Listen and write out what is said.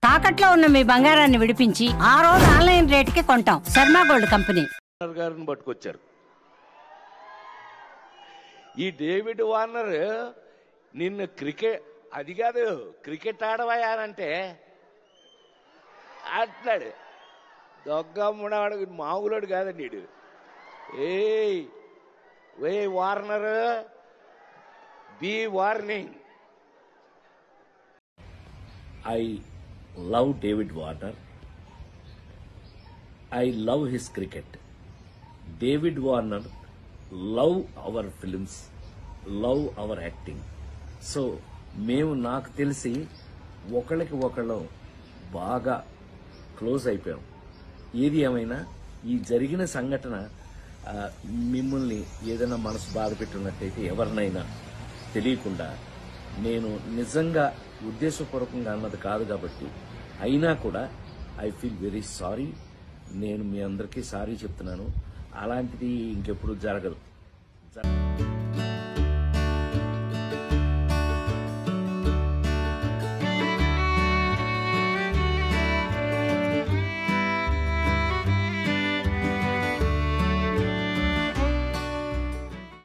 తాకట్లో ఉన్న మీ బంగారాన్ని విడిపించి ఆ రోజు ఆన్లైన్ రేటుకి కొంటాం. శర్మ గోల్డ్ కంపెనీ గారిని పట్టుకొచ్చారు. ఈ డేవిడ్ వార్నర్ నిన్ను క్రికెట్ అది కాదు క్రికెట్ ఆడవయానంటే ఆట్లాడు దొగ్గమ్ముడాడు మామూలుడు కాదండి వీడు. ఏ Warner be warning. I love David Warner. I love his cricket. David Warner love our films, love our acting. So మేము నాకు తెలిసి ఒకళ్ళకి ఒకళ్ళు బాగా క్లోజ్ అయిపోయాం. ఏది ఏమైనా ఈ జరిగిన సంఘటన మిమ్మల్ని ఏదైనా మనసు బాధ పెట్టున్నట్టయితే ఎవరినైనా తెలియకుండా నేను నిజంగా ఉద్దేశపూర్వకంగా అన్నది కాదు కాబట్టి అయినా కూడా ఐ ఫీల్ వెరీ సారీ. నేను మీ అందరికీ సారీ చెప్తున్నాను. అలాంటిది ఇంకెప్పుడు జరగదు.